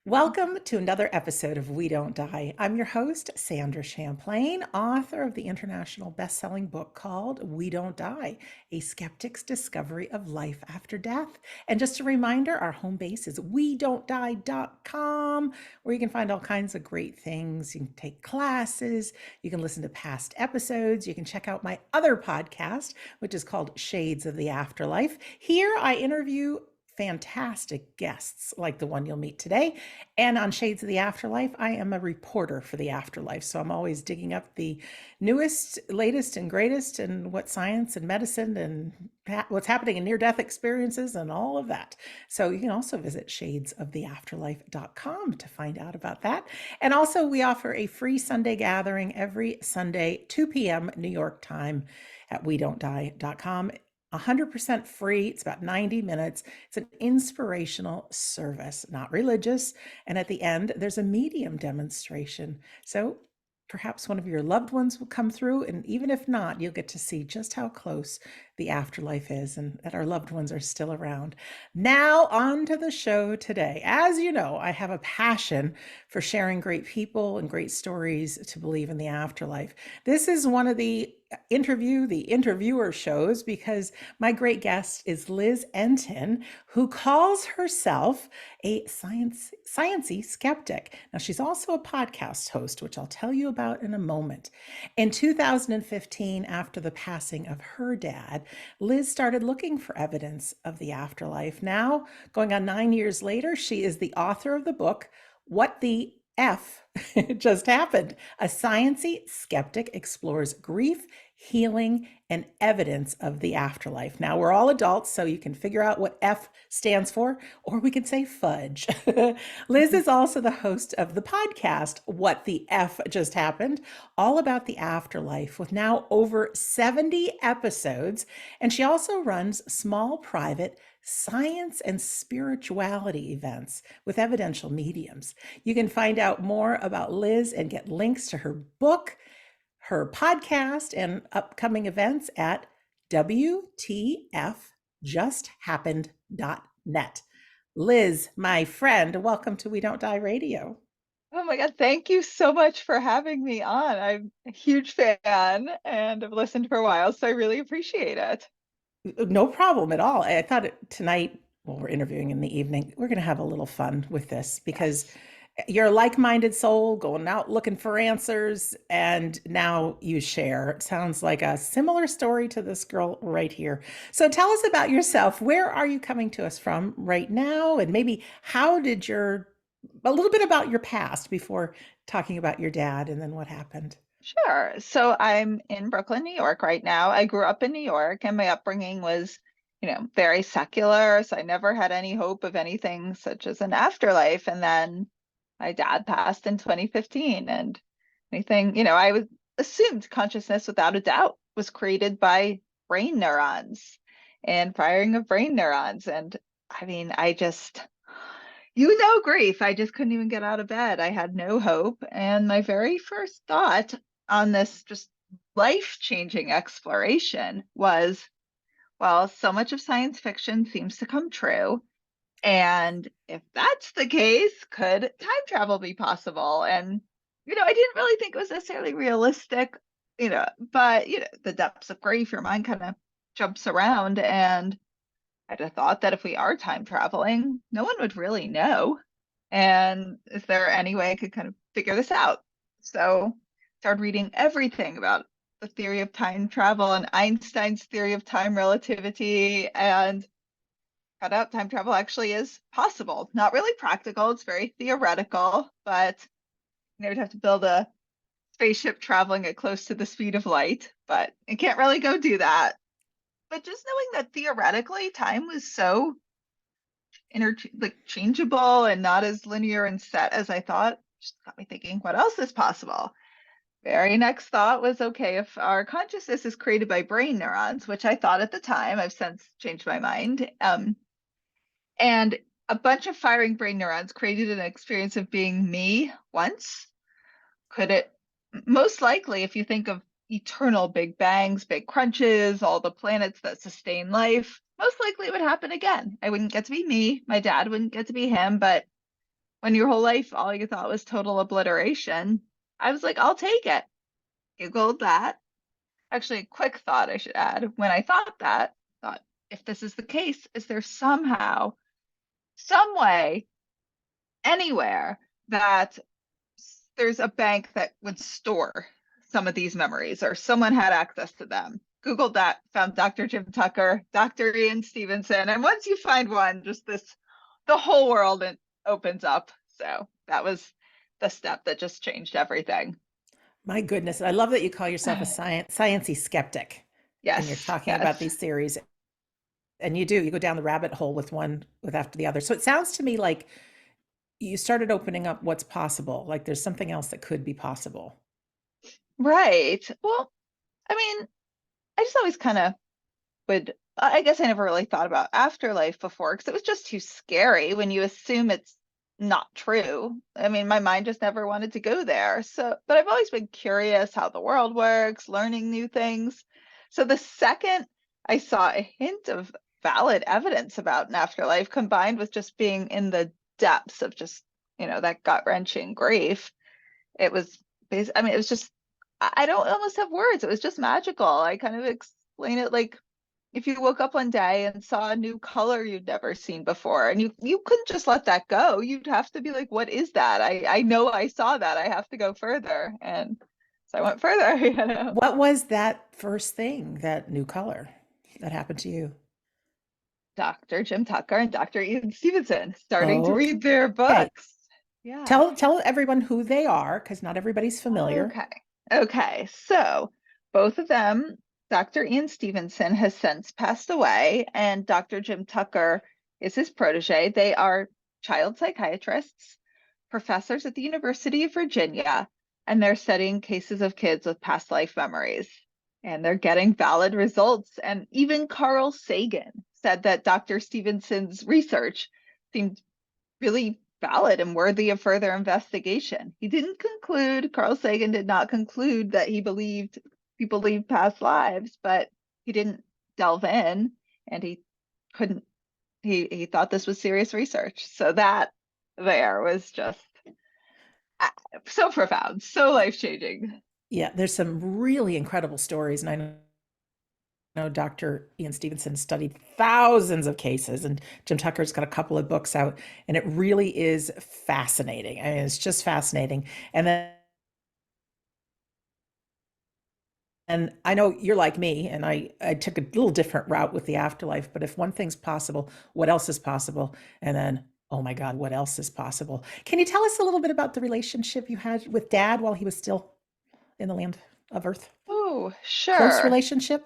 Welcome to another episode of We Don't Die. I'm your host, Sandra Champlain, author of the international best-selling book called We Don't Die, A Skeptic's Discovery of Life After Death. And just a reminder, our home base is wedon'tdie.com, where you can find all kinds of great things. You can take classes, you can listen to past episodes, you can check out my other podcast, which is called Shades of the Afterlife. Here I interview fantastic guests like the one you'll meet today. And on Shades of the Afterlife, I am a reporter for the afterlife. So I'm always digging up the newest, latest, and greatest and what science and medicine and what's happening in near-death experiences and all of that. So you can also visit shadesoftheafterlife.com to find out about that. And also we offer a free Sunday gathering every Sunday, 2 p.m. New York time at wedon'tdie.com. 100% free. It's about 90 minutes. It's an inspirational service, not religious. And at the end, there's a medium demonstration. So perhaps one of your loved ones will come through. And even if not, you'll get to see just how close the afterlife is and that our loved ones are still around. Now, on to the show today. As you know, I have a passion for sharing great people and great stories to believe in the afterlife. This is one of the interviewer shows because my great guest is Liz Entin, who calls herself a sciencey skeptic. Now, she's also a podcast host, which I'll tell you about in a moment. In 2015, after the passing of her dad, Liz started looking for evidence of the afterlife. Now, going on 9 years later, she is the author of the book, What the F Just Happened. A sciencey skeptic explores grief, healing, and evidence of the afterlife. Now, we're all adults, so you can figure out what F stands for, or we can say fudge. Liz is also the host of the podcast, What the F Just Happened, all about the afterlife, with now over 70 episodes. And she also runs small, private science and spirituality events with evidential mediums. You can find out more about Liz and get links to her book, her podcast, and upcoming events at WTFjusthappened.net. Liz, my friend, welcome to We Don't Die Radio. Oh my God, thank you so much for having me on. I'm a huge fan and I've listened for a while, so I really appreciate it. No problem at all. I thought tonight, well, we're interviewing in the evening, we're going to have a little fun with this because Yes. you're a like-minded soul going out looking for answers, and now you share. It sounds like a similar story to this girl right here. So tell us about yourself. Where are you coming to us from right now? And maybe a little bit about your past before talking about your dad and then what happened. Sure. So I'm in Brooklyn, New York right now. I grew up in New York and my upbringing was, very secular. So I never had any hope of anything such as an afterlife. And then my dad passed in 2015 and I was assumed consciousness without a doubt was created by brain neurons and firing of brain neurons. And I mean, grief. I just couldn't even get out of bed. I had no hope. And my very first thought on this just life-changing exploration was, well, so much of science fiction seems to come true. And if that's the case, could time travel be possible? And, I didn't really think it was necessarily realistic, but, the depths of grief, your mind kind of jumps around. And I'd have thought that if we are time traveling, no one would really know. And is there any way I could kind of figure this out? So started reading everything about the theory of time travel and Einstein's theory of time relativity and found out time travel actually is possible. Not really practical, it's very theoretical, but we'd have to build a spaceship traveling at close to the speed of light, but you can't really go do that. But just knowing that theoretically time was so changeable and not as linear and set as I thought, just got me thinking, what else is possible? Very next thought was, okay, if our consciousness is created by brain neurons, which I thought at the time, I've since changed my mind, and a bunch of firing brain neurons created an experience of being me once, could it most likely, if you think of eternal big bangs, big crunches, all the planets that sustain life, most likely it would happen again. I wouldn't get to be me, my dad wouldn't get to be him, but when your whole life all you thought was total obliteration, I was like, I'll take it. Googled that. Actually, a quick thought I should add. When I thought that, thought, if this is the case, is there somehow, some way, anywhere that there's a bank that would store some of these memories or someone had access to them? Googled that, found Dr. Jim Tucker, Dr. Ian Stevenson. And once you find one, just the whole world opens up. So that was the step that just changed everything. My goodness. I love that you call yourself a sciencey skeptic and you're Yes, talking about yes. these theories. And you go down the rabbit hole with one with after the other. So it sounds to me like you started opening up what's possible. Like there's something else that could be possible. Right. Well, I mean, I just always kind of I guess I never really thought about afterlife before because it was just too scary when you assume it's not true. I mean, my mind just never wanted to go there. So, but I've always been curious how the world works, learning new things. So the second I saw a hint of valid evidence about an afterlife combined with just being in the depths of just, that gut-wrenching grief, it was I mean, it was just I don't almost have words. It was just magical. I kind of explain it like if you woke up one day and saw a new color you'd never seen before and you couldn't just let that go. You'd have to be like, what is that? I know I saw that. I have to go further. And so I went further. What was that first thing, that new color that happened to you? Dr. Jim Tucker and Dr. Ian Stevenson starting to read their Okay. books. Yeah. Tell everyone who they are, because not everybody's familiar. Okay. Okay. So both of them, Dr. Ian Stevenson has since passed away, and Dr. Jim Tucker is his protege. They are child psychiatrists, professors at the University of Virginia, and they're studying cases of kids with past life memories. And they're getting valid results. And even Carl Sagan said that Dr. Stevenson's research seemed really valid and worthy of further investigation. Carl Sagan did not conclude that he believed people leave past lives, but he didn't delve in and he couldn't, he thought this was serious research. So that there was just so profound, so life-changing. Yeah, there's some really incredible stories, and I know Dr. Ian Stevenson studied thousands of cases, and Jim Tucker's got a couple of books out, and it really is fascinating. I mean, it's just fascinating. And I know you're like me, and I took a little different route with the afterlife, but if one thing's possible, what else is possible? And then, oh my God, what else is possible? Can you tell us a little bit about the relationship you had with Dad while he was still in the land of Earth? Oh, Close sure. relationship?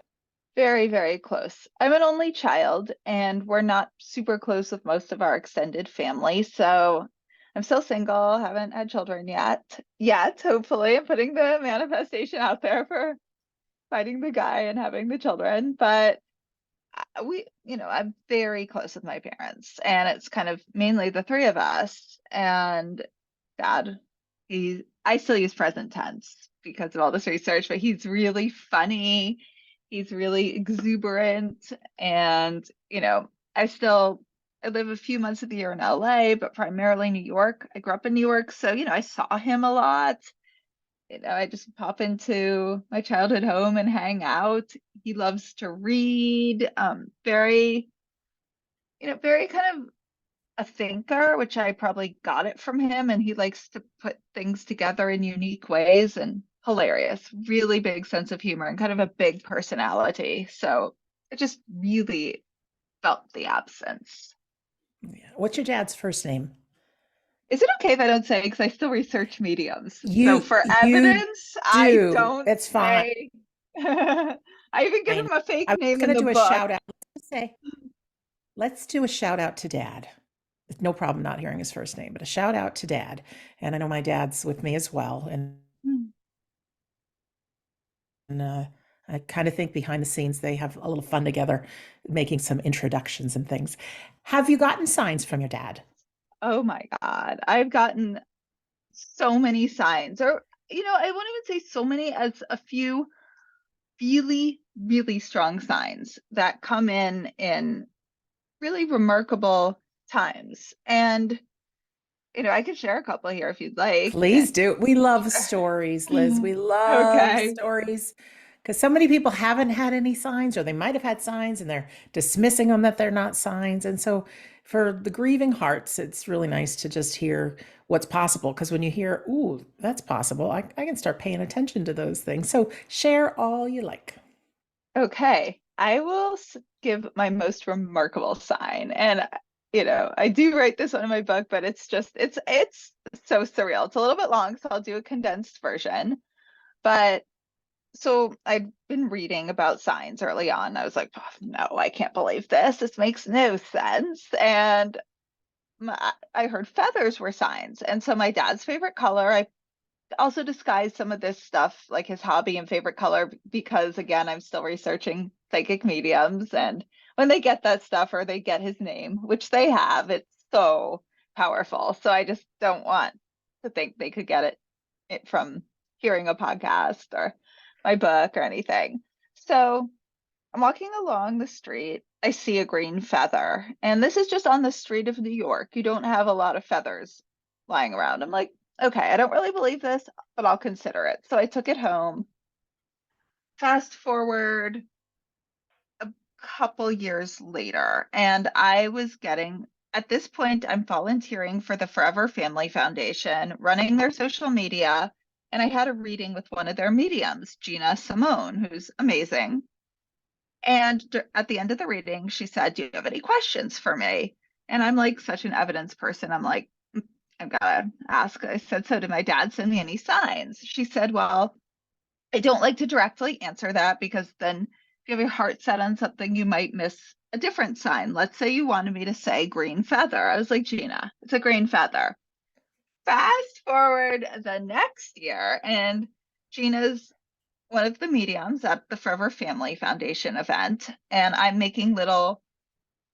Very, very close. I'm an only child, and we're not super close with most of our extended family. So I'm still single, haven't had children yet. Yet, hopefully, I'm putting the manifestation out there for finding the guy and having the children. But I'm very close with my parents, and it's kind of mainly the three of us. And Dad, I still use present tense because of all this research, but he's really funny. He's really exuberant. And, I live a few months of the year in LA, but primarily New York. I grew up in New York. So, I saw him a lot. I just pop into my childhood home and hang out. He loves to read, very kind of a thinker, which I probably got it from him. And he likes to put things together in unique ways and hilarious, really big sense of humor and kind of a big personality. So I just really felt the absence. Yeah. What's your dad's first name? Is it okay if I don't say because I still research mediums? So You for you evidence, I do. don't It's fine. say. I even give him a fake I was name in going to the do a book. shout out. Let's do a shout out to Dad. No problem not hearing his first name, but a shout out to Dad. And I know my dad's with me as well. Hmm. And I kind of think behind the scenes they have a little fun together, making some introductions and things. Have you gotten signs from your dad? Oh my God. I've gotten so many signs, or, I won't even say so many as a few really, really strong signs that come in really remarkable times. And I could share a couple here if you'd like. Please do. We love Sure. stories, Liz. We love Okay. stories because so many people haven't had any signs, or they might have had signs and they're dismissing them that they're not signs. And so, for the grieving hearts, it's really nice to just hear what's possible. Because when you hear, ooh, that's possible, I can start paying attention to those things. So, share all you like. Okay. I will give my most remarkable sign. And I do write this one in my book, but it's so surreal. It's a little bit long, so I'll do a condensed version. But so I've been reading about signs early on. I was like, oh, no, I can't believe this. This makes no sense. And I heard feathers were signs. And so my dad's favorite color, I also disguised some of this stuff, like his hobby and favorite color, because again, I'm still researching psychic mediums. And when they get that stuff or they get his name, which they have, it's so powerful. So I just don't want to think they could get it from hearing a podcast or my book or anything. So I'm walking along the street. I see a green feather, and this is just on the street of New York. You don't have a lot of feathers lying around. I'm like, okay, I don't really believe this, but I'll consider it. So I took it home. Fast forward a couple years later, and I was getting, at this point, I'm volunteering for the Forever Family Foundation, running their social media. And I had a reading with one of their mediums, Gina Simone, who's amazing. And at the end of the reading, she said, do you have any questions for me? And I'm like such an evidence person. I'm like, I've got to ask. I said, so did my dad send me any signs? She said, well, I don't like to directly answer that because then if you have your heart set on something, you might miss a different sign. Let's say you wanted me to say green feather. I was like, Gina, it's a green feather. Fast forward the next year, and Gina's one of the mediums at the Forever Family Foundation event, and I'm making little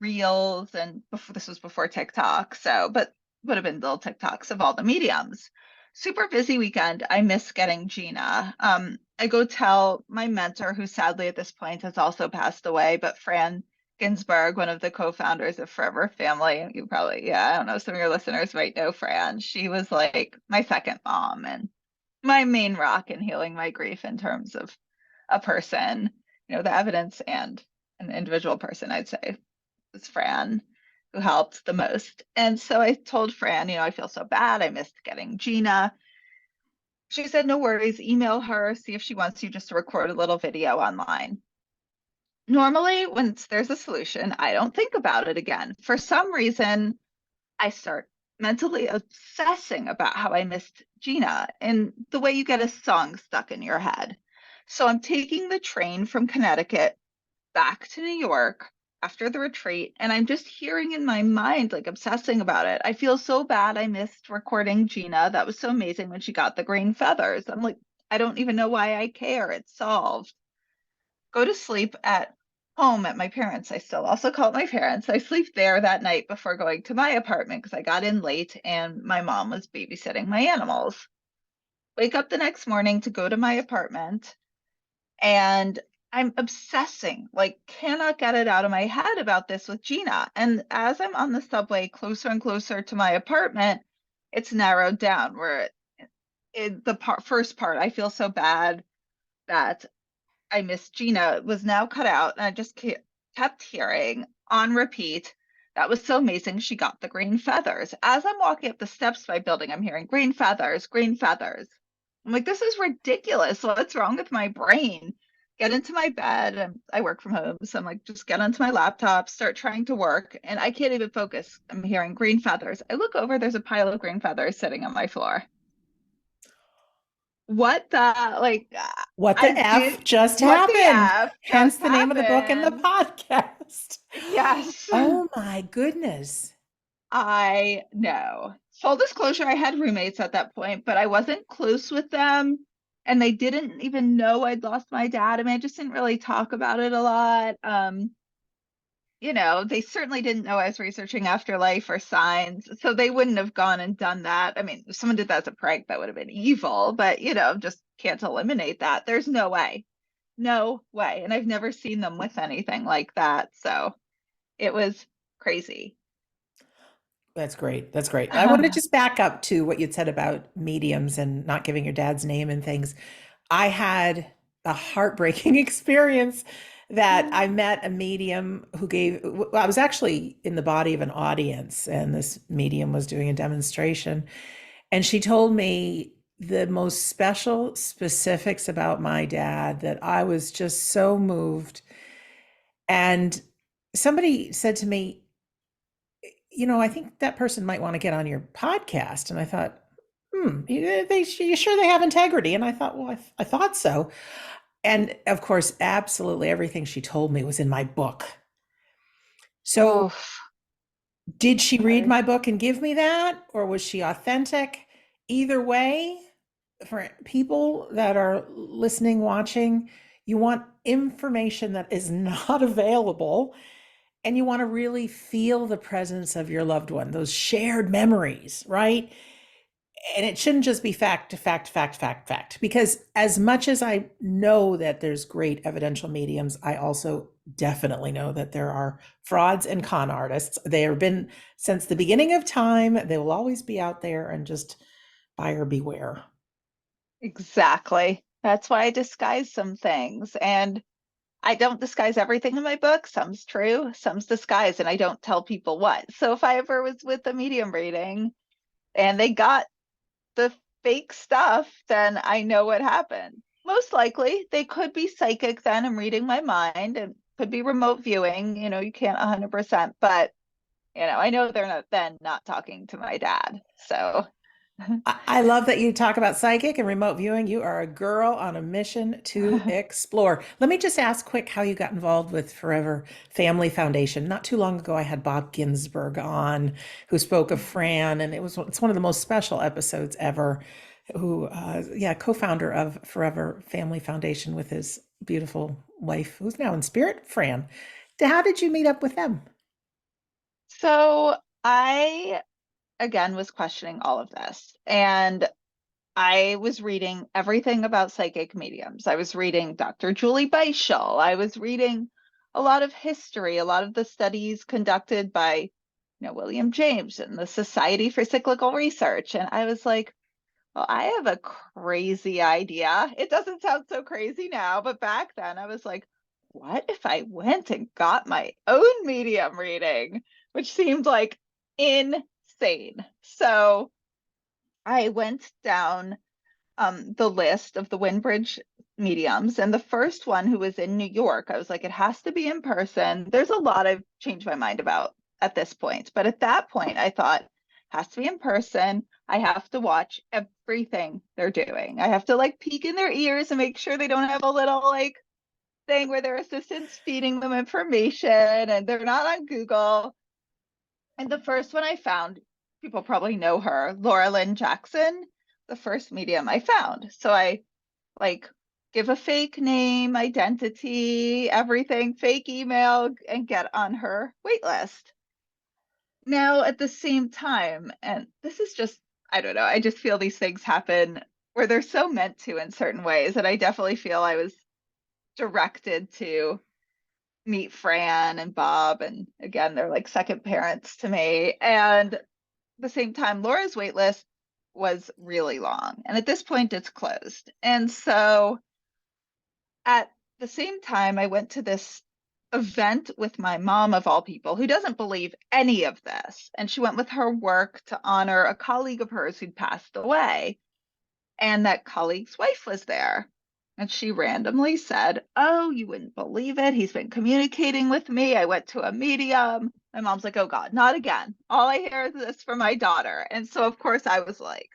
reels, and this was before TikTok, so but would have been little TikToks of all the mediums. Super busy weekend. I miss getting Gina. I go tell my mentor, who sadly at this point has also passed away, but Fran Ginsburg, one of the co-founders of Forever Family. You probably, yeah, I don't know, some of your listeners might know Fran. She was like my second mom and my main rock in healing my grief in terms of a person, the evidence and an individual person, I'd say was Fran who helped the most. And so I told Fran, I feel so bad. I missed getting Gina. She said, no worries, email her, see if she wants you just to record a little video online. Normally, when there's a solution, I don't think about it again. For some reason, I start mentally obsessing about how I missed Gina and the way you get a song stuck in your head. So I'm taking the train from Connecticut back to New York after the retreat, and I'm just hearing in my mind, like obsessing about it. I feel so bad I missed recording Gina. That was so amazing when she got the green feathers. I'm like, I don't even know why I care. It's solved. Go to sleep at home at my parents'. I still also call it my parents. I sleep there that night before going to my apartment because I got in late and my mom was babysitting my animals. Wake up the next morning to go to my apartment, and I'm obsessing, like, cannot get it out of my head about this with Gina. And as I'm on the subway closer and closer to my apartment, it's narrowed down where first part, I feel so bad that I missed Gina, was now cut out. And I just kept hearing on repeat, that was so amazing. She got the green feathers. As I'm walking up the steps of my building, I'm hearing green feathers, green feathers. I'm like, this is ridiculous. What's wrong with my brain? Get into my bed. And I work from home. So I'm like, just get onto my laptop, start trying to work. And I can't even focus. I'm hearing green feathers. I look over, there's a pile of green feathers sitting on my floor. What the, like, What I the did, F just what the happened? F Hence just the name of the book and the happened? podcast. Yes. Oh my goodness. I know. Full disclosure, I had roommates at that point, but I wasn't close with them. And they didn't even know I'd lost my dad. I mean, I just didn't really talk about it a lot. They certainly didn't know I was researching afterlife or signs. So they wouldn't have gone and done that. I mean, if someone did that as a prank, that would have been evil, but just can't eliminate that. There's no way. No way. And I've never seen them with anything like that. So it was crazy. That's great. That's great. I want to just back up to what you'd said about mediums and not giving your dad's name and things. I had a heartbreaking experience that I met a medium who gave, well, I was actually in the body of an audience, and this medium was doing a demonstration. And she told me the most special specifics about my dad that I was just so moved. And somebody said to me, I think that person might want to get on your podcast. And I thought, you sure they have integrity? And I thought, well, I thought so. And of course, absolutely everything she told me was in my book. So Oh, did she read sorry. my book and give me that? Or was she authentic? Either way, for people that are listening, watching, you want information that is not available, and you want to really feel the presence of your loved one, those shared memories, right? And it shouldn't just be fact, fact, fact, fact, fact. Because as much as I know that there's great evidential mediums, I also definitely know that there are frauds and con artists. They have been since the beginning of time. They will always be out there, and just buyer beware. Exactly. That's why I disguise some things. And I don't disguise everything in my book. Some's true, some's disguised, and I don't tell people what. So if I ever was with a medium reading and they got the fake stuff, then I know what happened. Most likely, they could be psychic then and reading my mind, and could be remote viewing. You can't 100%, but I know they're not talking to my dad. So I love that you talk about psychic and remote viewing. You are a girl on a mission to explore. Let me just ask quick how you got involved with Forever Family Foundation. Not too long ago, I had Bob Ginsberg on, who spoke of Fran, and it's one of the most special episodes ever. Who, yeah, co-founder of Forever Family Foundation with his beautiful wife, who's now in spirit, Fran. How did you meet up with them? so I again was questioning all of this, and I was reading everything about psychic mediums. I was reading Dr. Julie Beischel. I was reading a lot of history, a lot of the studies conducted by, William James and the Society for Cyclical Research. And I was like, well, I have a crazy idea. It doesn't sound so crazy now, but back then I was like, what if I went and got my own medium reading, which seemed like insane. So I went down the list of the Windbridge mediums. And the first one, who was in New York, I was like, it has to be in person. There's a lot I've changed my mind about at this point. But at that point, I thought, has to be in person. I have to watch everything they're doing. I have to like peek in their ears and make sure they don't have a little like thing where their assistant's feeding them information and they're not on Google. And the first one I found, people probably know her, Laura Lynn Jackson, the first medium I found. So I like give a fake name, identity, everything, fake email, and get on her wait list. Now, at the same time, and this is just, I don't know, I just feel these things happen where they're so meant to in certain ways. And I definitely feel I was directed to meet Fran and Bob. And again, they're like second parents to me. And at the same time, Laura's wait list was really long. And at this point, it's closed. And so at the same time, I went to this event with my mom, of all people, who doesn't believe any of this. And she went with her work to honor a colleague of hers who'd passed away. And that colleague's wife was there. And she randomly said, oh, you wouldn't believe it. He's been communicating with me. I went to a medium. My mom's like, oh God, not again. All I hear is this from my daughter. And so, of course, I was like,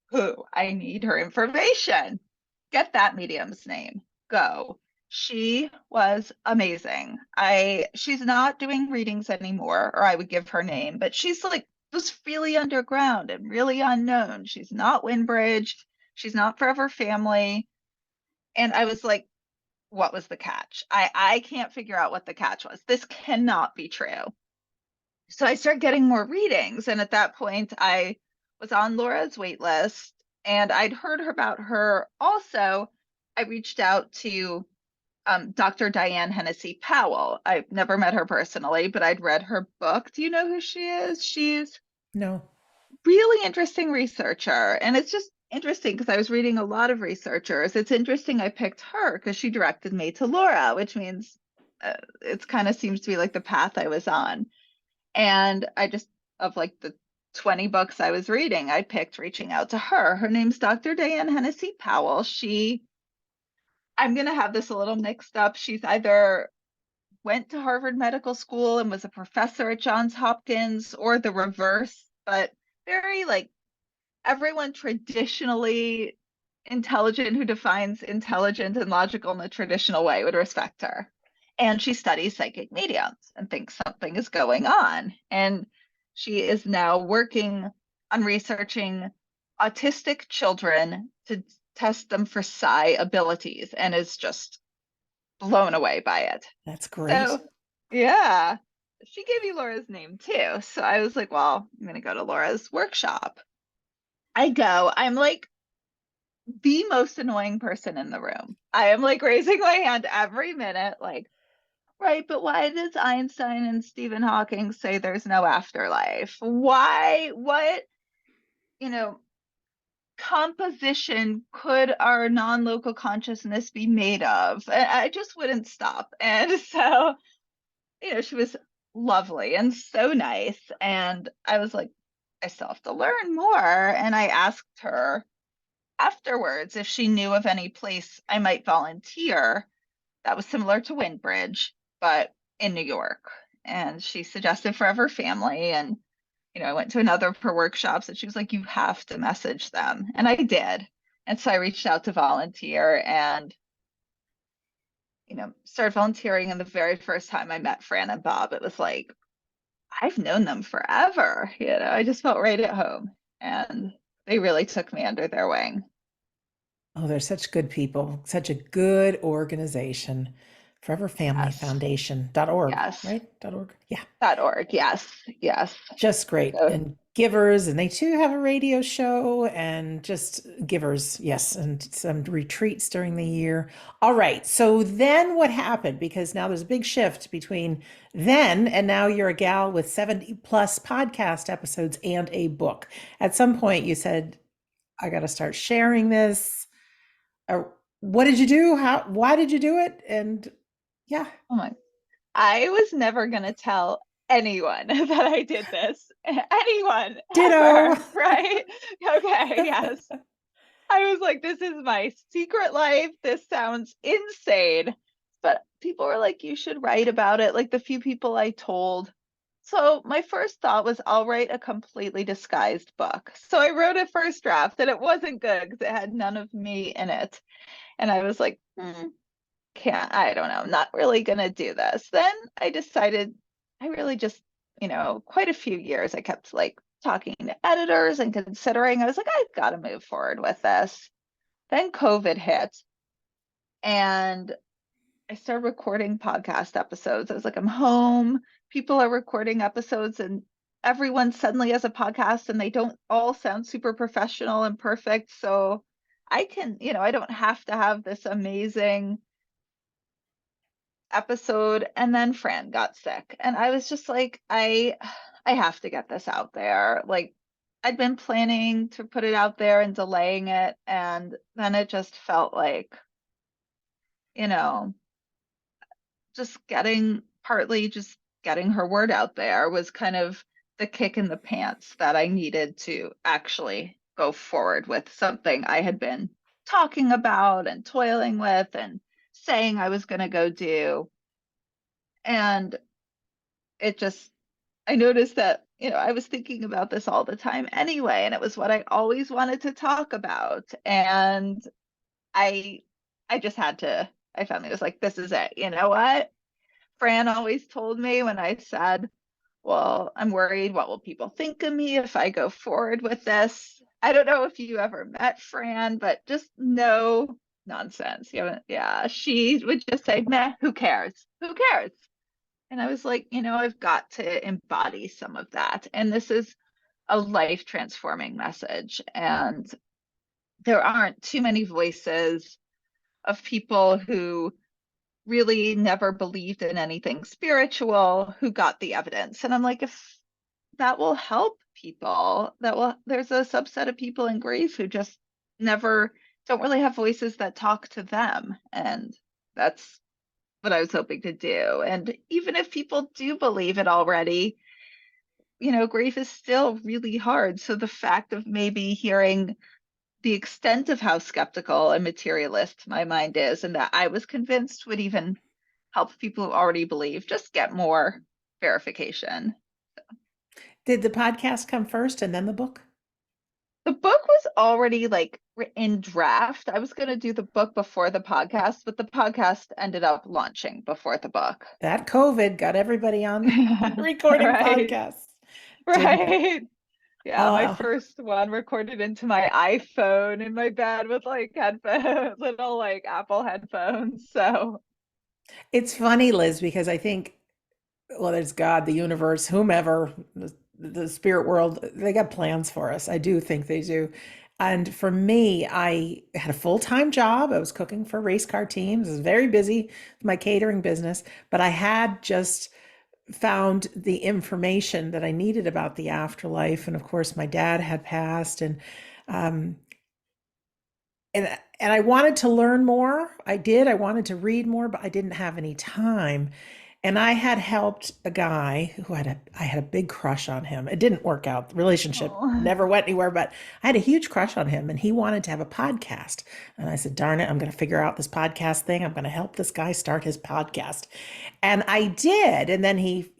who? I need her information. Get that medium's name. Go. She was amazing. She's not doing readings anymore, or I would give her name, but she's like was really underground and really unknown. She's not Winbridge. She's not Forever Family. And I was like, what was the catch? I can't figure out what the catch was. This cannot be true. So I started getting more readings. And at that point, I was on Laura's wait list and I'd heard about her. Also, I reached out to Dr. Diane Hennessy Powell. I've never met her personally, but I'd read her book. Do you know who she is? She's No. Really interesting researcher. And it's just interesting because I was reading a lot of researchers. It's interesting I picked her because she directed me to Laura, which means it's kind of seems to be like the path I was on. And I just, of like the 20 books I was reading, I picked reaching out to her. Her name's Dr. Diane Hennessy Powell. I'm going to have this a little mixed up. She's either went to Harvard Medical School and was a professor at Johns Hopkins or the reverse, but very like everyone traditionally intelligent who defines intelligent and logical in the traditional way would respect her. And she studies psychic mediums and thinks something is going on. And she is now working on researching autistic children to test them for psi abilities and is just blown away by it. That's great. So, yeah, she gave me Laura's name too. So I was like, well, I'm going to go to Laura's workshop. I go, I'm like the most annoying person in the room. I am like raising my hand every minute, like, right, but why does Einstein and Stephen Hawking say there's no afterlife? Why, what, you know, composition could our non-local consciousness be made of? And I just wouldn't stop. And so, she was lovely and so nice. And I was like, I still have to learn more. And I asked her afterwards if she knew of any place I might volunteer that was similar to Windbridge, but in New York. And she suggested Forever Family. And, I went to another of her workshops and she was like, you have to message them. And I did. And so I reached out to volunteer and, started volunteering. And the very first time I met Fran and Bob, it was like, I've known them forever. I just felt right at home. And they really took me under their wing. Oh, they're such good people, such a good organization. Yes. Foreverfamilyfoundation.org, Yes. right? .org. Yeah. .org. Yes. Yes. Just great. So, And givers, and they too have a radio show and just givers, yes, and some retreats during the year. All right. So then what happened? Because now there's a big shift between then and now you're a gal with 70 plus podcast episodes and a book. At some point you said, I got to start sharing this. What did you do? Why did you do it? And yeah, oh my, I was never going to tell anyone that I did this. Anyone ditto. ever, right? Okay, yes. I was like, this is my secret life. This sounds insane. But people were like, you should write about it. Like the few people I told. So my first thought was, I'll write a completely disguised book. So I wrote a first draft and it wasn't good because it had none of me in it. And I was like, I don't know, not really gonna do this. Then I decided I really just, quite a few years I kept like talking to editors and considering. I was like, I've got to move forward with this. Then COVID hit and I started recording podcast episodes. I was like, I'm home. People are recording episodes and everyone suddenly has a podcast and they don't all sound super professional and perfect. So I can, I don't have to have this amazing episode. And then Fran got sick and I was just like, I have to get this out there. Like I'd been planning to put it out there and delaying it, and then it just felt like, you know just getting her word out there was kind of the kick in the pants that I needed to actually go forward with something I had been talking about and toiling with and saying I was going to go do. And it just, I noticed that, I was thinking about this all the time anyway, and it was what I always wanted to talk about. And I, I just had to, I finally was like, this is it. You know what? Fran always told me when I said, well, I'm worried, what will people think of me if I go forward with this? I don't know if you ever met Fran, but just no nonsense. Yeah, she would just say, meh, who cares? Who cares? And I was like, I've got to embody some of that. And this is a life transforming message. And there aren't too many voices of people who really never believed in anything spiritual who got the evidence. And I'm like, if that will help people that there's a subset of people in grief who just never don't really have voices that talk to them. And that's what I was hoping to do. And even if people do believe it already, grief is still really hard. So the fact of maybe hearing the extent of how skeptical and materialist my mind is, and that I was convinced would even help people who already believe just get more verification. Did the podcast come first and then the book? The book was already like in draft. I was going to do the book before the podcast, but the podcast ended up launching before the book. That COVID got everybody on recording Right. podcasts, didn't it? Right. Yeah, my Oh, first one recorded into my iPhone in my bed with like headphones, little like Apple headphones. So, it's funny, Liz, because I think, well, there's God, the universe, whomever, the spirit world, they got plans for us. I do think they do. And for me, I had a full-time job. I was cooking for race car teams. I was very busy with my catering business, but I had just found the information that I needed about the afterlife. And of course, my dad had passed, um, and I wanted to learn more. I did. I wanted to read more, but I didn't have any time. And I had helped a guy who I had a big crush on him. It didn't work out. The relationship oh. never went anywhere, but I had a huge crush on him and he wanted to have a podcast. And I said, darn it, I'm going to figure out this podcast thing. I'm going to help this guy start his podcast. And I did. And then he,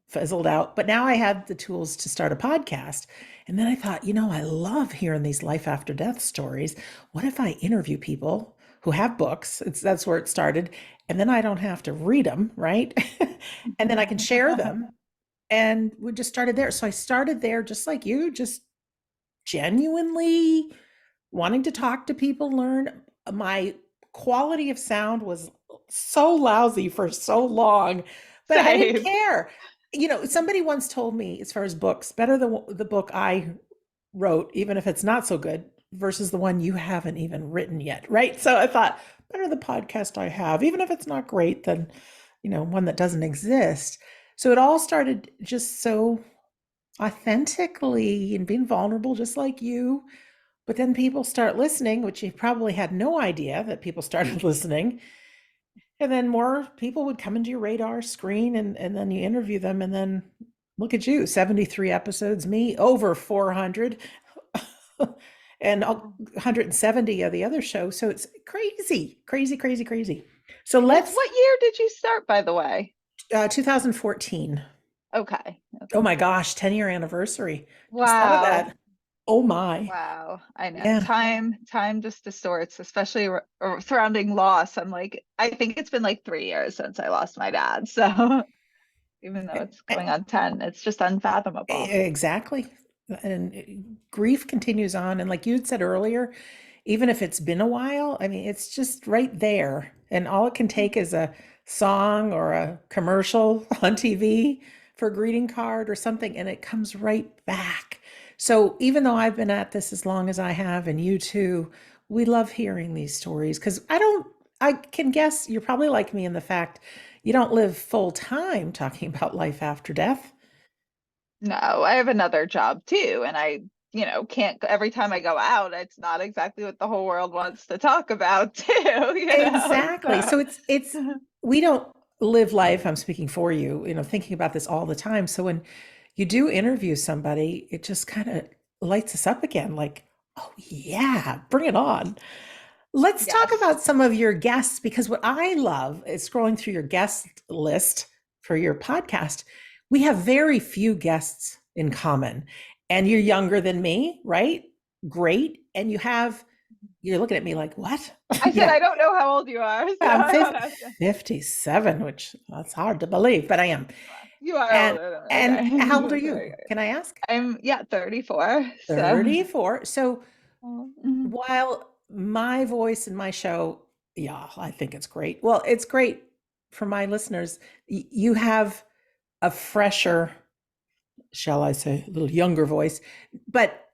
fizzled out. But now I had the tools to start a podcast. And then I thought, I love hearing these life after death stories. What if I interview people who have books? That's where it started. And then I don't have to read them, right? And then I can share them. And we just started there. So I started there just like you, just genuinely wanting to talk to people, learn. My quality of sound was so lousy for so long, but I didn't Same. care. Somebody once told me, as far as books, better the book I wrote, even if it's not so good, versus the one you haven't even written yet, right? So I thought, better the podcast I have, even if it's not great, than one that doesn't exist. So it all started just so authentically and being vulnerable, just like you. But then people start listening, which you probably had no idea that people started listening. And then more people would come into your radar screen, and then you interview them. And then look at you, 73 episodes, me over 400 and 170 of the other show. So it's crazy, crazy, crazy, crazy. So Liz, let's, what year did you start, by the way? 2014. Okay. Oh Okay. my gosh, 10-year anniversary. Just thought of Wow. that. Oh my. Wow. I know. Yeah. Time just distorts, especially surrounding loss. I'm like, I think it's been like 3 years since I lost my dad. So even though it's going on 10, it's just unfathomable. Exactly. And grief continues on. And like you had said earlier, even if it's been a while, I mean, it's just right there. And all it can take is a song or a commercial on TV for a greeting card or something, and it comes right back. So even though I've been at this as long as I have, and you too, we love hearing these stories because I can guess you're probably like me in the fact you don't live full time talking about life after death. No, I have another job too, and can't every time I go out, it's not exactly what the whole world wants to talk about too. Exactly. So So it's we don't live life, I'm speaking for you, thinking about this all the time. So when you do interview somebody, it just kind of lights us up again, like, oh yeah, bring it on. Let's talk yes. about some of your guests, because what I love is scrolling through your guest list for your podcast. We have very few guests in common. And you're younger than me, right? Great. And you're looking at me like, what? I said Yeah, I don't know how old you are, so I'm I don't have to. 57, which that's hard to believe, but I am. You are And older than and how old are okay. you? Can I ask? I'm, yeah, 34. So 34. So mhm. while my voice in my show, yeah, I think it's great. Well, it's great for my listeners. You have a fresher, shall I say, a little younger voice, but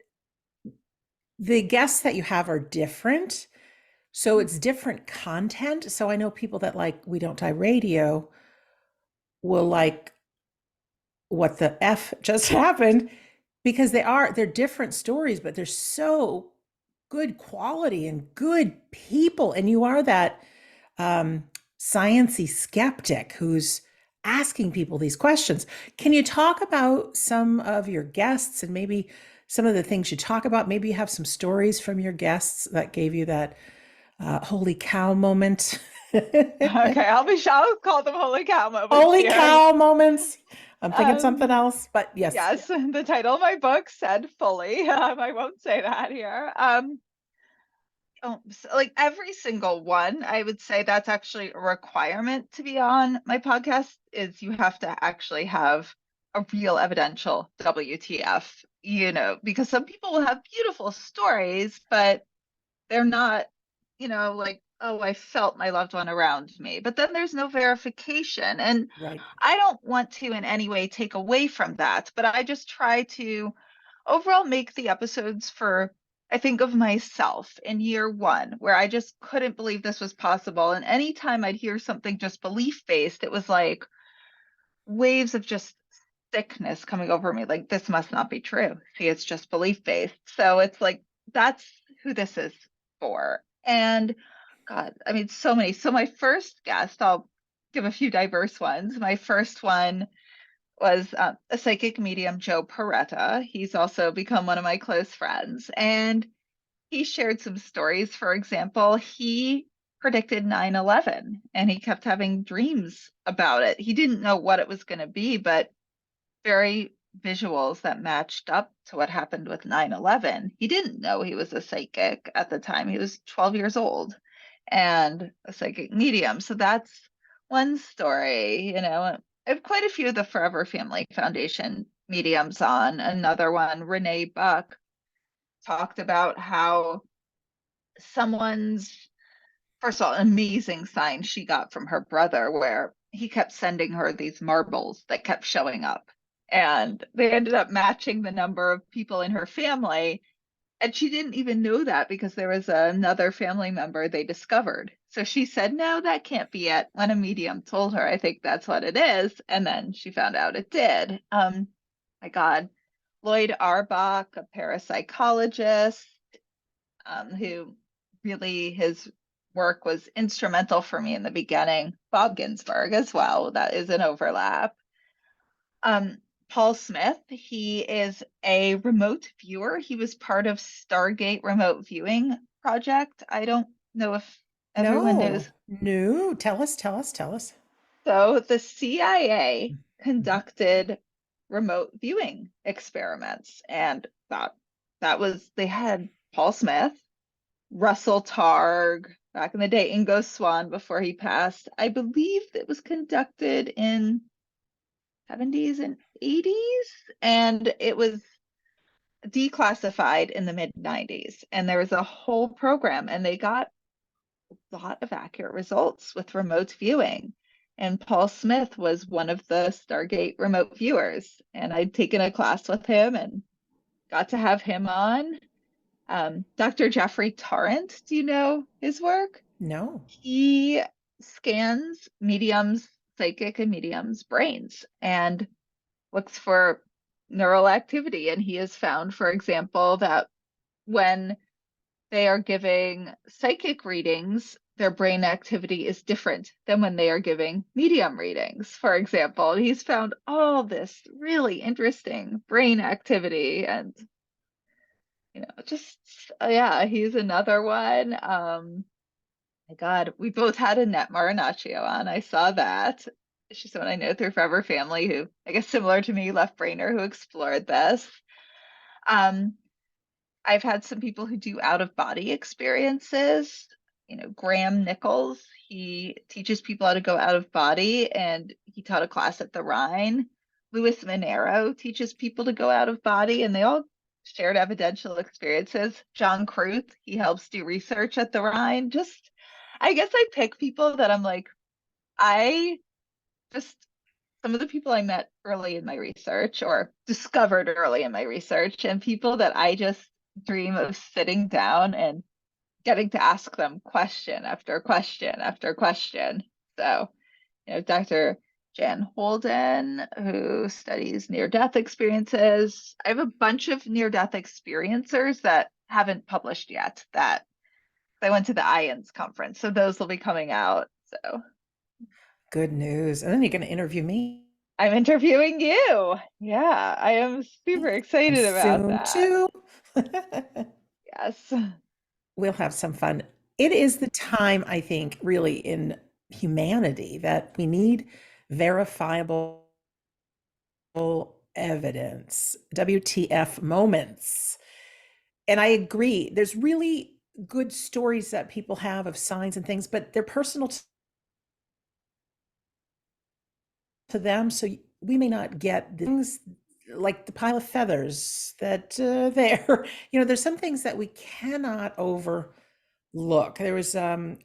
the guests that you have are different. So it's different content. So I know people that like We Don't Die Radio will like what the F just happened. because they're different stories, but they're so good quality and good people. And you are that um, sciency skeptic who's asking people these questions. Can you talk about some of your guests and maybe some of the things you talk about? Maybe you have some stories from your guests that gave you that holy cow moment. Okay, I'll call them holy cow moments Holy here. cow moments. I'm thinking something Um, else, but yes. yes, the title of my book said fully. I won't say that here. Oh, like every single one, I would say that's actually a requirement to be on my podcast is you have to actually have a real evidential WTF, because some people will have beautiful stories, but they're not, like, oh, I felt my loved one around me. But then there's no verification. And Right. I don't want to in any way take away from that, but I just try to overall make the episodes for, I think of myself in year one, where I just couldn't believe this was possible. And anytime I'd hear something just belief based, it was like waves of just sickness coming over me. Like, this must not be true. See, it's just belief based. So it's like, that's who this is for. And God, I mean, so many. So my first guest, I'll give a few diverse ones. My first one was a psychic medium, Joe Peretta. He's also become one of my close friends. And he shared some stories. For example, he predicted 9/11 and he kept having dreams about it. He didn't know what it was going to be, but very visuals that matched up to what happened with 9/11. He didn't know he was a psychic at the time. He was 12 years old and a psychic medium. So that's one story, I have quite a few of the Forever Family Foundation mediums on. Another one, Renee Buck, talked about how someone's, first of all, an amazing sign she got from her brother where he kept sending her these marbles that kept showing up. And they ended up matching the number of people in her family. And she didn't even know that because there was another family member they discovered. So she said, no, that can't be it. When a medium told her, I think that's what it is. And then she found out it did. My God, Lloyd Arbach, a parapsychologist, who really his work was instrumental for me in the beginning. Bob Ginsberg as well. That is an overlap. Um, Paul Smith, he is a remote viewer. He was part of Stargate remote viewing project. I don't know if everyone No, knows. no. Tell us, tell us, tell us. So the CIA Mhm. conducted remote viewing experiments, and that was they had Paul Smith, Russell Targ back in the day, Ingo Swann before he passed. I believe it was conducted in 70s and 80s, and it was declassified in the mid 90s. And there was a whole program, and they got a lot of accurate results with remote viewing. And Paul Smith was one of the Stargate remote viewers. And I'd taken a class with him and got to have him on. Dr. Jeffrey Tarrant, do you know his work? No. He scans mediums, psychic and mediums' brains and looks for neural activity. And he has found, for example, that when they are giving psychic readings, their brain activity is different than when they are giving medium readings. For example, he's found all this really interesting brain activity and just yeah, he's another one. My God, we both had Annette Marinaccio on. I saw that. She's someone I know through Forever Family who, I guess, similar to me, left brainer who explored this. Um, I've had some people who do out of body experiences. Graham Nichols, he teaches people how to go out of body, and he taught a class at the Rhine. Louis Monero teaches people to go out of body, and they all shared evidential experiences. John Kruth, he helps do research at the Rhine. Just, I guess I pick people that I'm like, I just some of the people I met early in my research or discovered early in my research, and people that I just dream of sitting down and getting to ask them question after question after question. So, Dr. Jan Holden, who studies near-death experiences. I have a bunch of near-death experiencers that haven't published yet that I went to the IANS conference, so those will be coming out. So Good news. And then you're going to interview me I'm interviewing you. Yeah, I am super excited about soon that. too. Yes. We'll have some fun. It is the time, I think, really in humanity that we need verifiable evidence, WTF moments. And I agree, there's really good stories that people have of signs and things, but they're personal to them. So we may not get things like the pile of feathers that there, there's some things that we cannot overlook. There was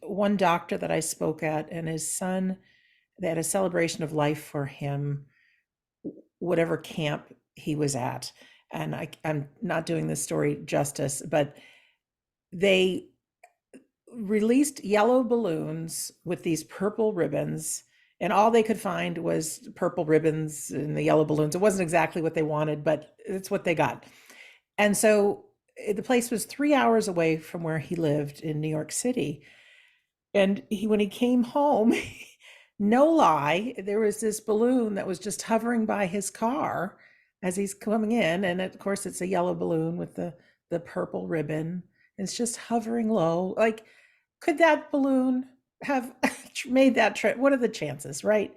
one doctor that I spoke at, and his son, they had a celebration of life for him, whatever camp he was at. And I'm not doing this story justice, but they released yellow balloons with these purple ribbons, and all they could find was purple ribbons and the yellow balloons. It wasn't exactly what they wanted, but it's what they got. And so the place was 3 hours away from where he lived in New York City. And when he came home, no lie, there was this balloon that was just hovering by his car as he's coming in. And of course, it's a yellow balloon with the purple ribbon. It's just hovering low. Like, could that balloon have made that trip? What are the chances, right?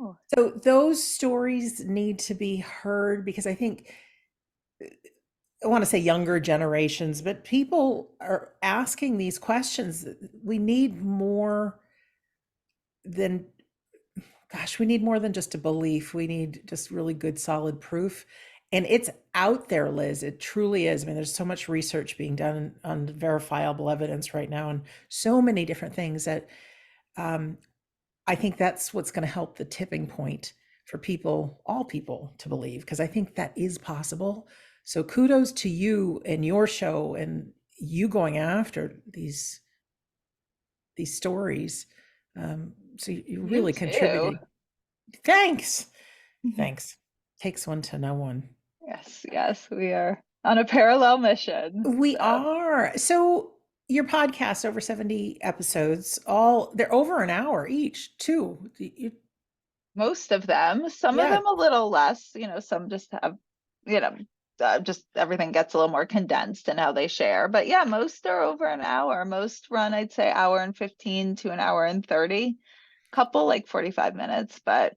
Oh, So those stories need to be heard, because I think, I want to say younger generations, but people are asking these questions. We need more than, gosh, we need more than just a belief. We need just really good, solid proof. And it's out there, Liz. It truly is. I mean, there's so much research being done on verifiable evidence right now, and so many different things that um, I think that's what's going to help the tipping point for people, all people, to believe, because I think that is possible. So kudos to you and your show, and you going after these stories. So you you really too. contributed. Thanks. Thanks. Takes one to know one. Yes, yes, we are on a parallel mission. We So are. So your podcast, over 70 episodes, all they're over an hour each, too. most of them, some of Yeah, them a little less, some just have, you know, just everything gets a little more condensed in how they share. But yeah, most are over an hour. Most run, I'd say, hour and 15 to an hour and 30. Couple like 45 minutes, but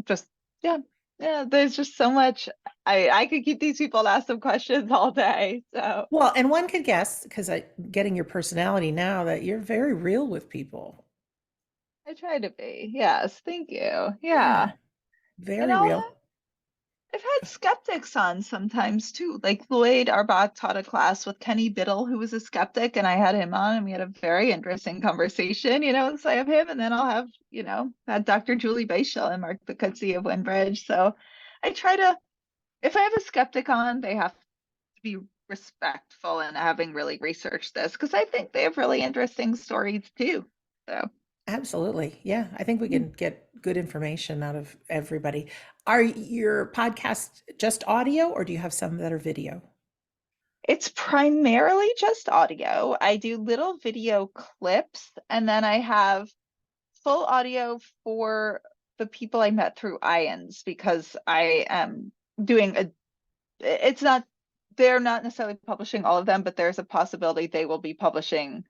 just yeah, yeah, there's just so much. I could keep these people and ask them questions all day. So well, and one could guess, because getting your personality now, that you're very real with people. I try to be. Yes, thank you. Yeah, Yeah. And very real. I've had skeptics on sometimes too. Like Lloyd Arbach taught a class with Kenny Biddle, who was a skeptic, and I had him on, and we had a very interesting conversation. So I have him, and then I'll have, had Dr. Julie Beischel and Mark Bacuzzi of Winbridge. So I try to, if I have a skeptic on, they have to be respectful and having really researched this, because I think they have really interesting stories too. So. Absolutely. Yeah, I think we Mm. can get good information out of everybody. Are your podcasts just audio, or do you have some that are video? It's primarily just audio. I do little video clips, and then I have full audio for the people I met through IANS, because I am doing it's not, they're not necessarily publishing all of them, but there's a possibility they will be publishing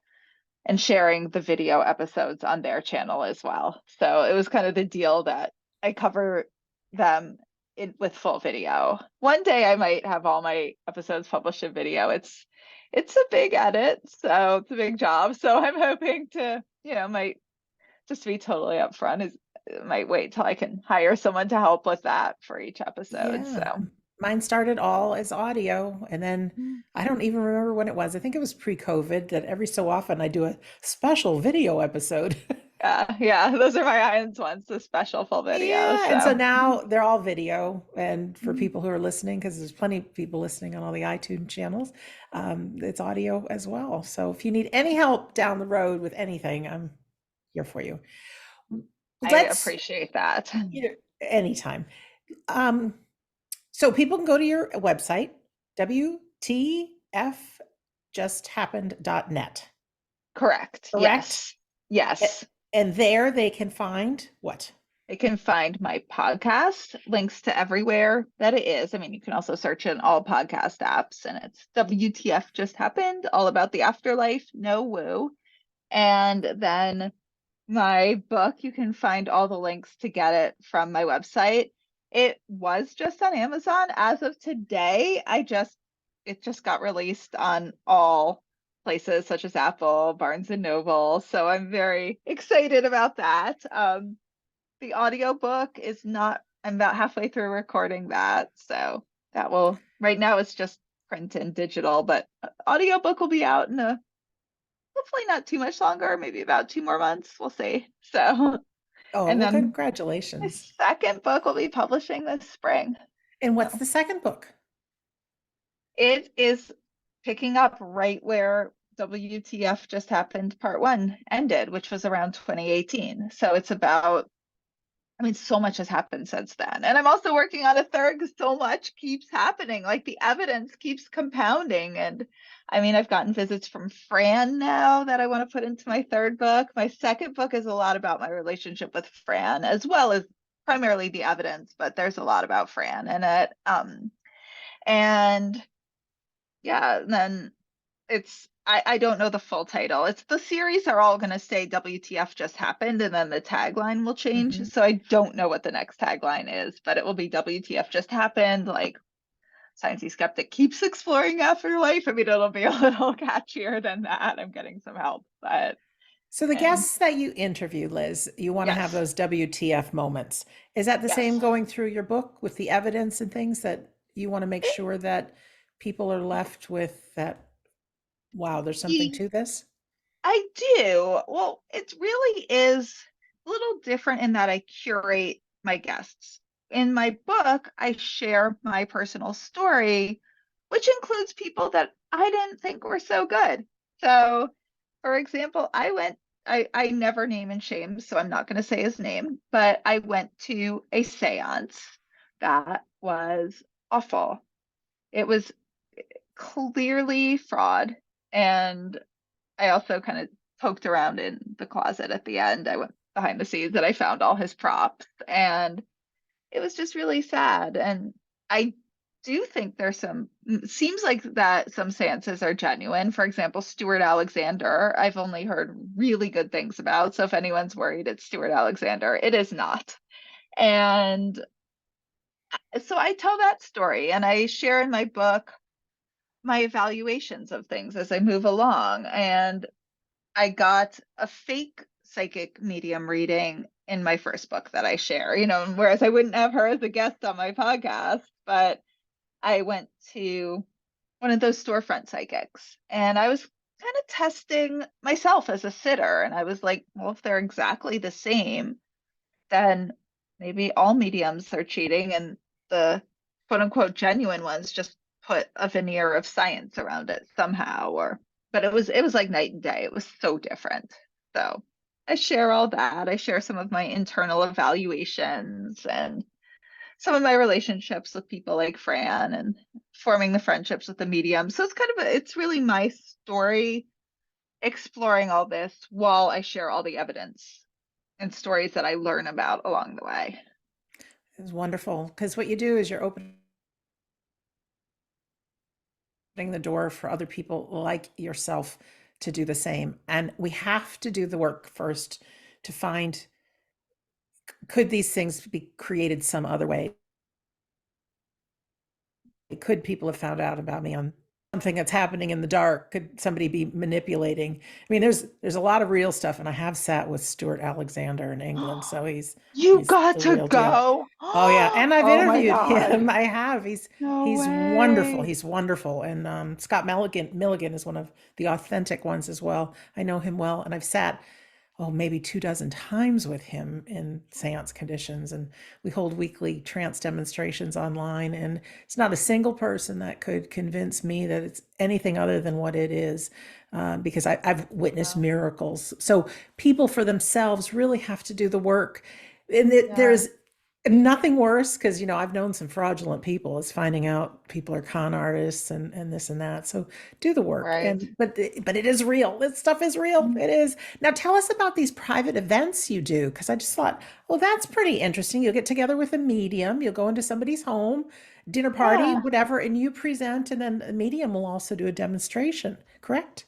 and sharing the video episodes on their channel as well. So it was kind of the deal that I cover them with full video. One day I might have all my episodes published in video. It's a big edit, so it's a big job. So I'm hoping to, might just to be totally upfront, is might wait till I can hire someone to help with that for each episode. Yeah, So mine started all as audio, and then mm, I don't even remember when it was. I think it was pre-COVID that every so often I do a special video episode. yeah, yeah, those are my IANS ones, the special full video. Yeah, and so So now they're all video, and for mm, people who are listening, because there's plenty of people listening on all the iTunes channels, it's audio as well. So if you need any help down the road with anything, I'm here for you. I Let's appreciate that. anytime. Um, so people can go to your website, WTFjusthappened.net, Correct. correct? Yes. Yes. And there they can find what? They can find my podcast, links to everywhere that it is. I mean, you can also search in all podcast apps, and it's WTF Just Happened, all about the afterlife, no woo. And then my book, you can find all the links to get it from my website. It was just on Amazon as of today. It just got released on all places such as Apple, Barnes and Noble. So I'm very excited about that. The audiobook is not, I'm about halfway through recording that. So that will, right now it's just print and digital, but audiobook will be out in a hopefully not too much longer, maybe about 2 more months. We'll see. So, Oh, and well, then my congratulations. second book will be publishing this spring. And what's So the second book? it is picking up right where WTF Just Happened Part One ended, which was around 2018. So it's about, I mean, so much has happened since then. And I'm also working on a third because so much keeps happening. Like the evidence keeps compounding. And I mean, I've gotten visits from Fran now that I want to put into my third book. My second book is a lot about my relationship with Fran, as well as primarily the evidence, but there's a lot about Fran in it. And yeah, and then I don't know the full title. It's the series are all going to say WTF just happened and then the tagline will change. Mhm. So I don't know what the next tagline is, but it will be WTF just happened. Like Sciencey Skeptic keeps exploring afterlife. I mean, it'll be a little catchier than that. I'm getting some help, but So the and guests that you interview, Liz, you want to have yes, those WTF moments. Is that the same yes. going through your book with the evidence and things that you want to make sure that people are left with that, wow, there's something It, to this? I do. Well, it really is a little different in that I curate my guests. In my book, I share my personal story, which includes people that I didn't think were so good. So, for example, I never name and shame, so I'm not going to say his name, but I went to a seance that was awful. It was clearly fraud, and I also kind of poked around in the closet at the end. I went behind the scenes and I found all his props, and it was just really sad. And I do think there's some, seems like that some seances are genuine. For example, Stuart Alexander, I've only heard really good things about. So if anyone's worried it's Stuart Alexander, it is not. And so I tell that story and I share in my book my evaluations of things as I move along. And I got a fake psychic medium reading in my first book that I share, whereas I wouldn't have her as a guest on my podcast, but I went to one of those storefront psychics and I was kind of testing myself as a sitter. And I was like, well, if they're exactly the same, then maybe all mediums are cheating and the quote unquote genuine ones just put a veneer of science around it somehow or but it was like night and day. It was so different. So I share all that. I share some of my internal evaluations and some of my relationships with people like Fran and forming the friendships with the medium. So it's really my story exploring all this while I share all the evidence and stories that I learn about along the way. It's wonderful because what you do is you're opening the door for other people like yourself to do the same. And we have to do the work first to find, could these things be created some other way? Could people have found out about me on something that's happening in the dark? Could somebody be manipulating? I mean, there's a lot of real stuff, and I have sat with Stuart Alexander in England, so You he's got the to real deal. go. Oh yeah, and I've Oh my interviewed God. him. I have. No He's wonderful. way. He's wonderful, and Scott Milligan is one of the authentic ones as well. I know him well, and I've sat oh, maybe 2 dozen times with him in seance conditions. And we hold weekly trance demonstrations online. And it's not a single person that could convince me that it's anything other than what it is, because I've witnessed Wow. miracles. So people for themselves really have to do the work. And Yeah. there's nothing worse, because I've known some fraudulent people, is finding out people are con artists and this and that. So do the work. Right. But it is real. This stuff is real. Mhm. It is. Now tell us about these private events you do, because I just thought, well, that's pretty interesting. You'll get together with a medium, you'll go into somebody's home, dinner party, Yeah. whatever, and you present, and then a medium will also do a demonstration, correct?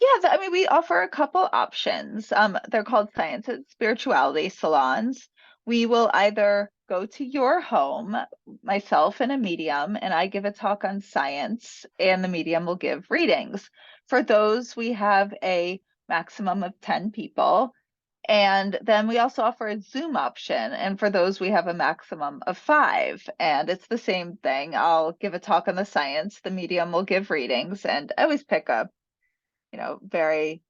Yeah, I mean, we offer a couple options. They're called science and spirituality salons. We will either go to your home, myself and a medium, and I give a talk on science, and the medium will give readings. For those, we have a maximum of 10 people. And then we also offer a Zoom option. And for those, we have a maximum of 5. And it's the same thing. I'll give a talk on the science, the medium will give readings, and I always pick a very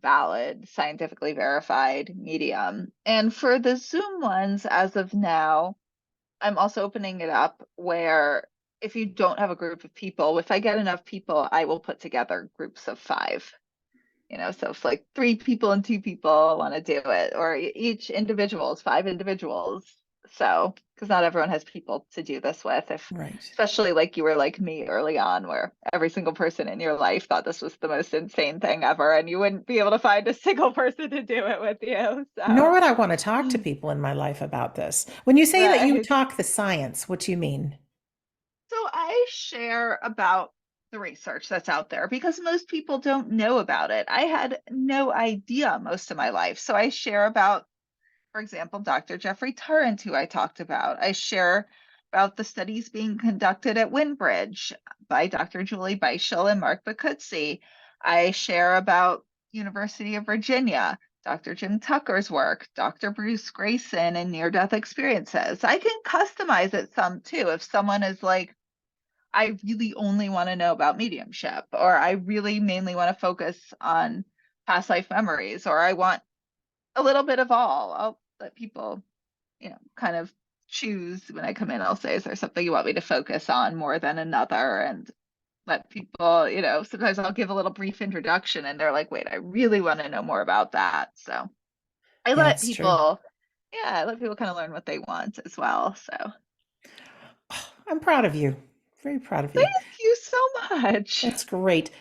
valid, scientifically verified medium. And for the Zoom ones, as of now, I'm also opening it up where if you don't have a group of people, if I get enough people, I will put together groups of 5. So if like 3 people and 2 people want to do it, or each individual is 5 individuals. So, because not everyone has people to do this with, if Right. especially like you were like me early on, where every single person in your life thought this was the most insane thing ever, and you wouldn't be able to find a single person to do it with you. Nor So, would I want to talk to people in my life about this. When you say that you right. talk the science, what do you mean? So I share about the research that's out there because most people don't know about it. I had no idea most of my life. So I share about, for example, Dr. Jeffrey Turrent, who I talked about. I share about the studies being conducted at Windbridge by Dr. Julie Beischel and Mark Bacuzzi. I share about University of Virginia, Dr. Jim Tucker's work, Dr. Bruce Grayson and near-death experiences. I can customize it some too if someone is like, I really only want to know about mediumship, or I really mainly want to focus on past life memories, or I want a little bit of all. I'll let people, kind of choose when I come in. I'll say, is there something you want me to focus on more than another? And let people, sometimes I'll give a little brief introduction and they're like, wait, I really want to know more about that. So I Yeah, let it's true. people, yeah, I let people kind of learn what they want as well. So I'm proud of you. Very proud of you. thank you so much. That's great.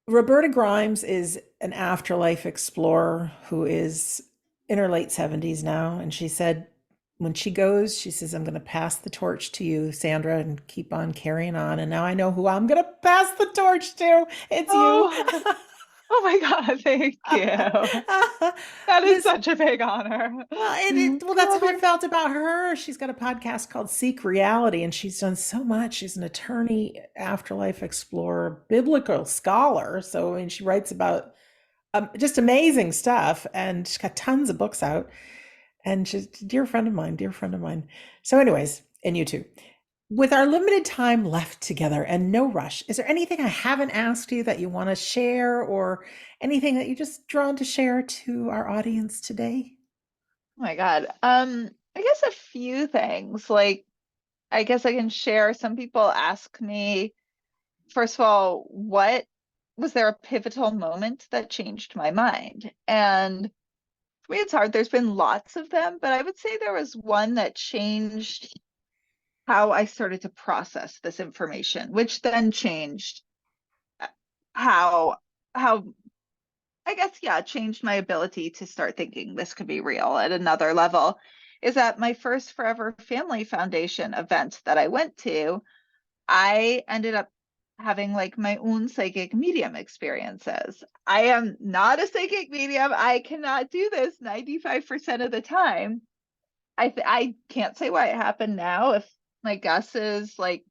Roberta Grimes is an afterlife explorer who is in her late 70s now. And she said, when she goes, she says, I'm going to pass the torch to you, Sandra, and keep on carrying on. And now I know who I'm going to pass the torch to. It's you. Oh, oh my God, thank you. That is this such a big honor. well, I that's love how I you. felt about her. She's got a podcast called Seek Reality, and she's done so much. She's an attorney, afterlife explorer, biblical scholar. So, I mean, she writes about just amazing stuff, and she's got tons of books out. And she's a dear friend of mine, dear friend of mine. So, anyways, and you too. With our limited time left together and no rush, is there anything I haven't asked you that you want to share, or anything that you're just drawn to share to our audience today? Oh my God. I guess a few things. Like, I guess I can share. Some people ask me, first of all, what was there a pivotal moment that changed my mind? And for me, it's hard. There's been lots of them, but I would say there was one that changed how I started to process this information, which then changed how how I guess, yeah, it changed my ability to start thinking this could be real at another level. Is that my first Forever Family Foundation event that I went to, I ended up having like my own psychic medium experiences. I am not a psychic medium. I cannot do this 95% of the time. I can't say why it happened now. If my guess is like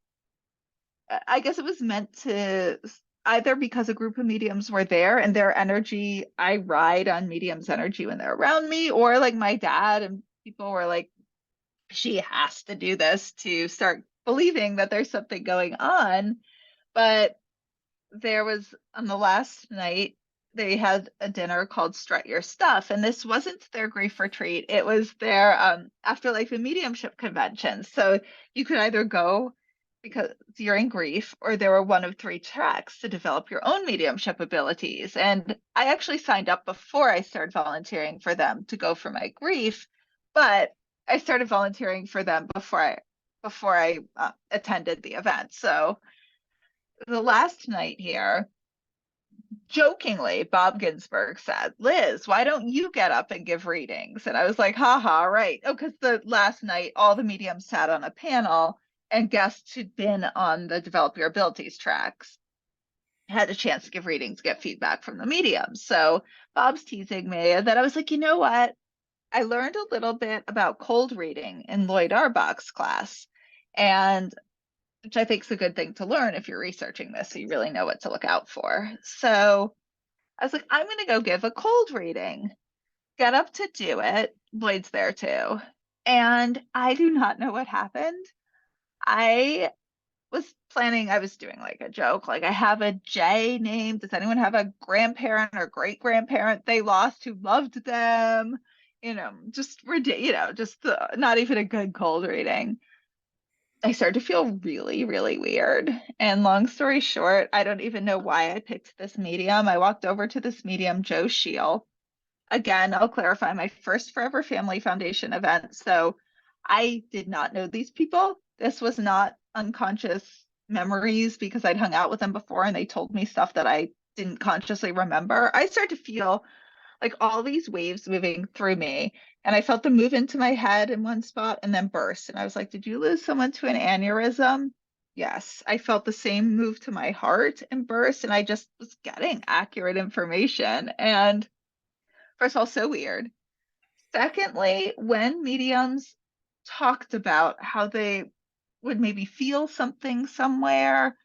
I guess it was meant to either because a group of mediums were there and their energy, I ride on mediums' energy when they're around me, or like my dad and people were like, she has to do this to start believing that there's something going on. But there was on the last night, they had a dinner called Strut Your Stuff, and this wasn't their grief retreat. It was their Afterlife and Mediumship convention. So you could either go because you're in grief, or there were one of three tracks to develop your own mediumship abilities. And I actually signed up before I started volunteering for them to go for my grief, but I started volunteering for them before I attended the event. So the last night here, jokingly, Bob Ginsburg said, "Liz, why don't you get up and give readings?" And I was like, haha, right. Oh, because the last night, all the mediums sat on a panel and guests who'd been on the Develop Your Abilities tracks had a chance to give readings, get feedback from the mediums. So Bob's teasing me. And then I was like, you know what? I learned a little bit about cold reading in Lloyd Arbach's class, and which I think is a good thing to learn if you're researching this, so you really know what to look out for. So I was like, I'm going to go give a cold reading. Get up to do it. Lloyd's there too. And I do not know what happened. I was planning, I was doing like a joke, like I have a J name. Does anyone have a grandparent or great grandparent they lost who loved them? Just just not even a good cold reading. I started to feel really, really weird. And long story short, I don't even know why I picked this medium. I walked over to this medium, Joe Scheel. Again, I'll clarify, my first Forever Family Foundation event. So I did not know these people. This was not unconscious memories because I'd hung out with them before and they told me stuff that I didn't consciously remember. I started to feel like all these waves moving through me. And I felt them move into my head in one spot and then burst. And I was like, did you lose someone to an aneurysm? Yes. I felt the same move to my heart and burst. And I just was getting accurate information. And first of all, so weird. Secondly, when mediums talked about how they would maybe feel something somewhere,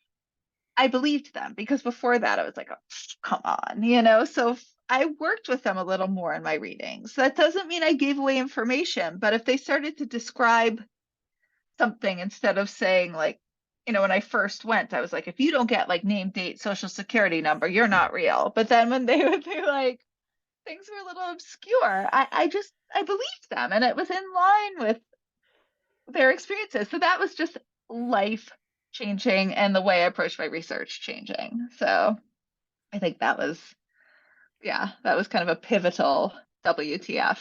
I believed them because before that I was like, oh, come on. So I worked with them a little more in my readings. That doesn't mean I gave away information, but if they started to describe something instead of saying like, when I first went, I was like, if you don't get like name, date, social security number, you're not real. But then when they would be like, things were a little obscure, I believed them and it was in line with their experiences. So that was just life changing and the way I approached my research changing. So I think that was kind of a pivotal WTF.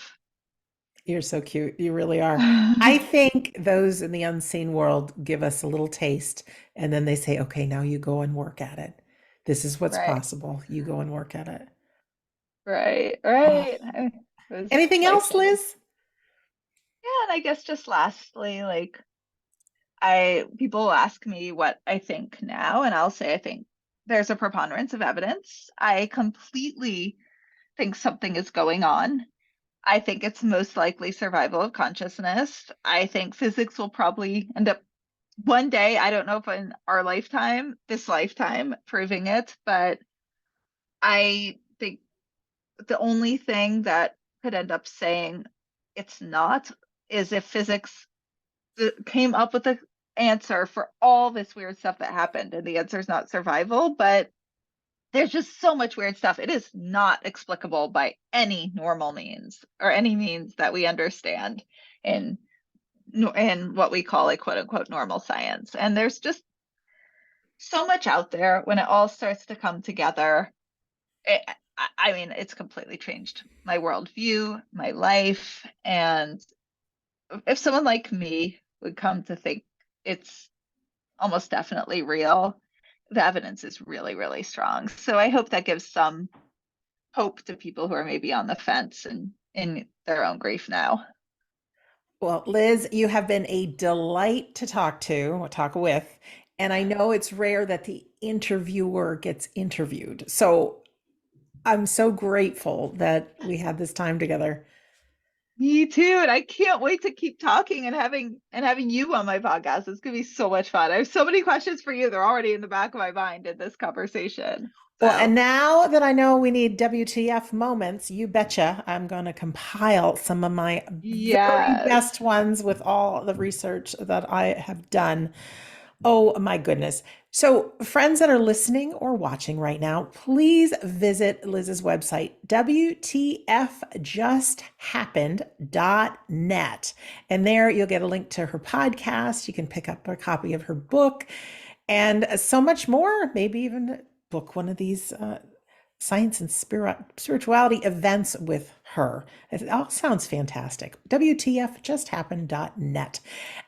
You're so cute. You really are. I think those in the unseen world give us a little taste and then they say, okay, now you go and work at it. This is what's Right, possible. You go and work at it. right, Oh, right. It was anything life else, changing. Liz? Yeah, and I guess just lastly, like I people ask me what I think now, and I'll say I think there's a preponderance of evidence. I completely think something is going on. I think it's most likely survival of consciousness. I think physics will probably end up one day, I don't know if in our lifetime, this lifetime, proving it, but I think the only thing that could end up saying it's not is if physics came up with an answer for all this weird stuff that happened, and the answer is not survival, but there's just so much weird stuff. It is not explicable by any normal means or any means that we understand in in what we call a quote unquote normal science. And there's just so much out there when it all starts to come together. It, I mean, it's completely changed my worldview, my life. And if someone like me would come to think it's almost definitely real, the evidence is really, really strong. So I hope that gives some hope to people who are maybe on the fence and in their own grief now. Well, Liz, you have been a delight to talk to or talk with. And I know it's rare that the interviewer gets interviewed. So I'm so grateful that we had this time together. Me too, and I can't wait to keep talking and having you on my podcast. It's gonna be so much fun. I have so many questions for you. They're already in the back of my mind in this conversation. Well, So and now that I know we need WTF moments, you betcha I'm going to compile some of my very yes. best ones with all the research that I have done. Oh my goodness. So, friends that are listening or watching right now, please visit Liz's website, WTFJustHappened.net. And there you'll get a link to her podcast. You can pick up a copy of her book and so much more. Maybe even book one of these science and spirituality events with her. It all sounds fantastic. WTFJustHappened.net.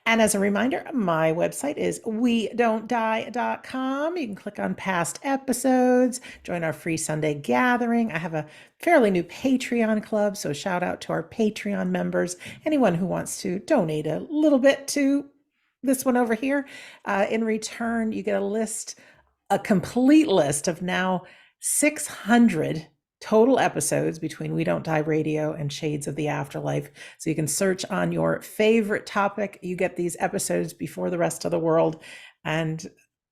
And as a reminder, my website is wedon'tdie.com. You can click on past episodes, join our free Sunday gathering. I have a fairly new Patreon club, so shout out to our Patreon members. Anyone who wants to donate a little bit to this one over here. In return, you get a complete list of now 600 total episodes between We Don't Die Radio and Shades of the Afterlife. So you can search on your favorite topic. You get these episodes before the rest of the world. And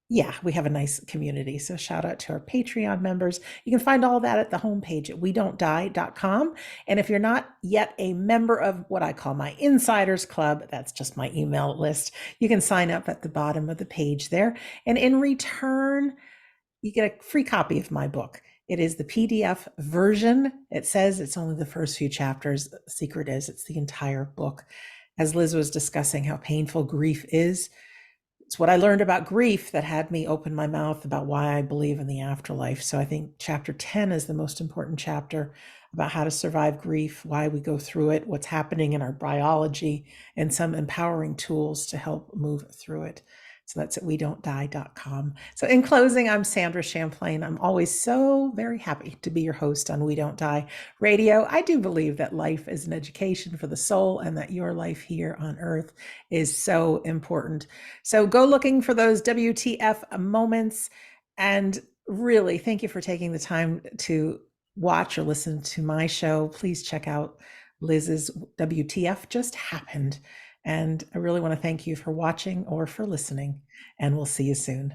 yeah, we have a nice community. So shout out to our Patreon members. You can find all that at the homepage at wedon'tdie.com. And if you're not yet a member of what I call my Insiders Club, that's just my email list, you can sign up at the bottom of the page there. And in return, you get a free copy of my book. It is the PDF version. It says it's only the first few chapters. The secret is it's the entire book. As Liz was discussing how painful grief is, it's what I learned about grief that had me open my mouth about why I believe in the afterlife. So I think chapter 10 is the most important chapter about how to survive grief, why we go through it, what's happening in our biology, and some empowering tools to help move through it. So that's at wedon'tdie.com. So in closing, I'm Sandra Champlain. I'm always so very happy to be your host on We Don't Die Radio. I do believe that life is an education for the soul and that your life here on earth is so important. So go looking for those WTF moments. And really, thank you for taking the time to watch or listen to my show. Please check out Liz's WTF Just Happened. And I really want to thank you for watching or for listening, and we'll see you soon.